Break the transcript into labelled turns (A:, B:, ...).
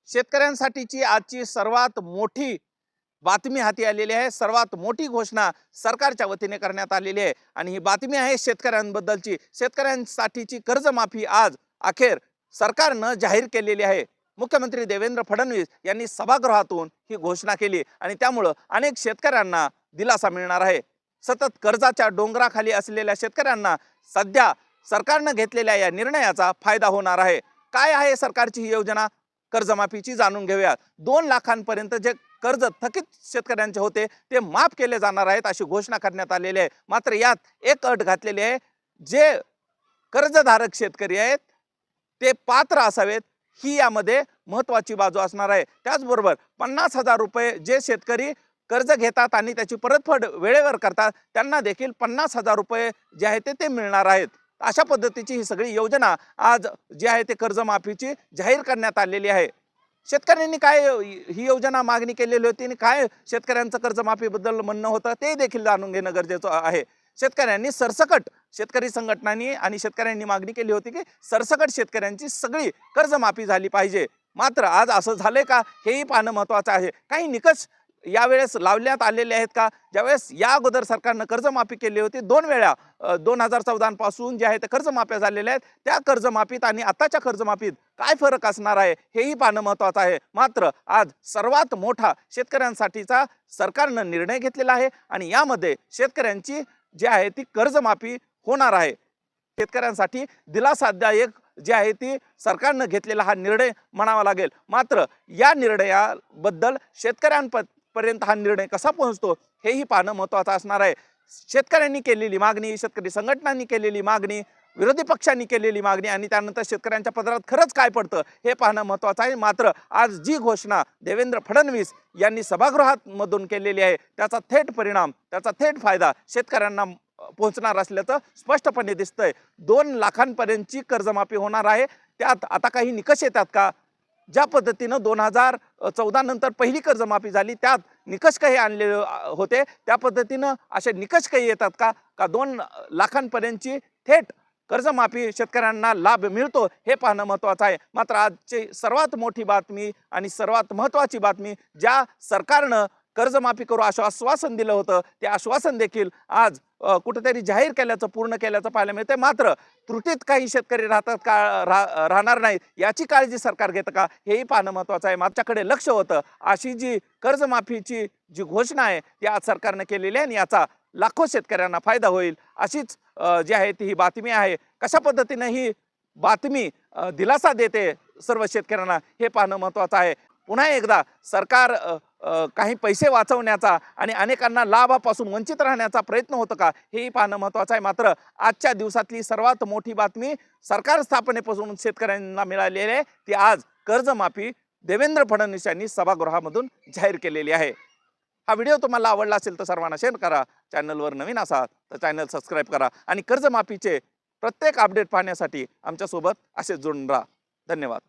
A: शेतकऱ्यांसाठीची आजची सर्वात मोठी बातमी हाती आलेली आहे। सर्वात मोठी घोषणा सरकारच्या वतीने करण्यात आलेली आहे आणि ही बातमी आहे शेतकऱ्यांबद्दलची। शेतकऱ्यांसाठीची कर्जमाफी आज अखेर सरकारनं जाहीर केलेली आहे। मुख्यमंत्री देवेंद्र फडणवीस यांनी सभागृहातून ही घोषणा केली आणि त्यामुळे अनेक शेतकऱ्यांना दिलासा मिळणार आहे। सतत कर्जाच्या डोंगराखाली असलेल्या शेतकऱ्यांना सध्या सरकारनं घेतलेल्या या निर्णयाचा फायदा होणार आहे। काय आहे सरकारची ही योजना कर्जमाफीची जाणून घेऊया। 2 लाखांपर्यंत जे कर्ज थकीत शेतकऱ्यांचे होते ते माफ केले जाणार आहेत अशी घोषणा करण्यात आलेली आहे। मात्र यात एक अट घातलेली आहे, जे कर्जधारक शेतकरी आहेत ते पात्र असावेत ही यामध्ये महत्त्वाची बाजू असणार आहे। त्याचबरोबर 50,000 रुपये जे शेतकरी कर्ज घेतात आणि त्याची परतफेड वेळेवर करतात त्यांना देखील 50,000 रुपये जे आहे ते मिळणार आहेत। अशा पद्धतीची ही सगळी योजना आज जी आहे ते कर्जमाफीची जाहीर करण्यात आलेली आहे। शेतकऱ्यांनी काय ही योजना मागणी केलेली होती आणि काय शेतकऱ्यांचं कर्जमाफीबद्दल म्हणणं होतं ते देखील जाणून घेणं गरजेचं आहे। शेतकऱ्यांनी सरसकट शेतकरी संघटनांनी आणि शेतकऱ्यांनी मागणी केली होती की सरसकट शेतकऱ्यांची सगळी कर्जमाफी झाली पाहिजे। मात्र आज असं झालंय का हेही पाहणं महत्त्वाचं आहे। काही निकष यावेळेस लावण्यात आलेले आहेत का? ज्यावेळेस या अगोदर सरकारनं कर्जमाफी केली होती 2 वेळा 2014 पासून जे आहे ते कर्जमाफ्या झालेल्या आहेत, त्या कर्जमाफीत आणि आताच्या कर्जमाफीत काय फरक असणार आहे हेही पाहणं महत्त्वाचं आहे। मात्र आज सर्वात मोठा शेतकऱ्यांसाठीचा सरकारनं निर्णय घेतलेला आहे आणि यामध्ये शेतकऱ्यांची जी आहे ती कर्जमाफी होणार आहे। शेतकऱ्यांसाठी दिलासादायक जे आहे ती सरकारनं घेतलेला हा निर्णय म्हणावा लागेल। मात्र या निर्णयाबद्दल शेतकऱ्यांपर्यंत हा निर्णय कसा पोहोचतो हेही पाहणं महत्त्वाचं असणार आहे। शेतकऱ्यांनी केलेली मागणी, शेतकरी संघटनांनी केलेली मागणी, विरोधी पक्षांनी केलेली मागणी आणि त्यानंतर शेतकऱ्यांच्या पदरात खरंच काय पडतं हे पाहणं महत्त्वाचं आहे। मात्र आज जी घोषणा देवेंद्र फडणवीस यांनी सभागृहात मधून केलेली आहे त्याचा थेट परिणाम, त्याचा थेट फायदा शेतकऱ्यांना पोहोचणार असल्याचं स्पष्टपणे दिसतंय। 2 लाखांपर्यंतची कर्जमाफी होणार आहे। त्यात आता काही निकष येतात का? ज्या पद्धतीनं 2014 नंतर पहिली कर्जमाफी झाली त्यात निकष काही आणले होते त्या पद्धतीनं असे निकष काही येतात का? 2 लाखांपर्यंतची थेट कर्जमाफी शेतकऱ्यांना लाभ मिळतो हे पाहणं महत्त्वाचं आहे। मात्र आजची सर्वात मोठी बातमी आणि सर्वात महत्त्वाची बातमी, ज्या सरकारनं कर्जमाफी करू असं आश्वासन दिलं होतं ते आश्वासन देखील आज कुठेतरी जाहीर केल्याचं, पूर्ण केल्याचं पाहायला मिळते। मात्र त्रुटीत काही शेतकरी राहतात का, राहणार नाहीत याची काळजी सरकार घेतं का हेही पाहणं महत्त्वाचं आहे। मागच्याकडे लक्ष होतं अशी जी कर्जमाफीची जी घोषणा आहे ती आज सरकारनं केलेली आहे आणि याचा लाखो शेतकऱ्यांना फायदा होईल अशीच जी आहे ती ही बातमी आहे। कशा पद्धतीनं ही बातमी दिलासा देते सर्व शेतकऱ्यांना हे पाहणं महत्त्वाचं आहे। पुन्हा एकदा सरकार काही पैसे वाचवण्याचा आणि अनेकांना लाभापासून वंचित राहण्याचा प्रयत्न होतो का हेही पाहणं महत्त्वाचं आहे। मात्र आजच्या दिवसातली सर्वात मोठी बातमी सरकार स्थापनेपासून शेतकऱ्यांना मिळालेली आहे ती आज कर्जमाफी देवेंद्र फडणवीस यांनी सभागृहामधून जाहीर केलेली आहे। हा व्हिडिओ तुम्हाला आवडला असेल तर सर्वांना शेअर करा। चॅनलवर नवीन असाल तर चॅनल सबस्क्राईब करा आणि कर्जमाफीचे प्रत्येक अपडेट पाहण्यासाठी आमच्यासोबत असेच जोडून राहा। धन्यवाद।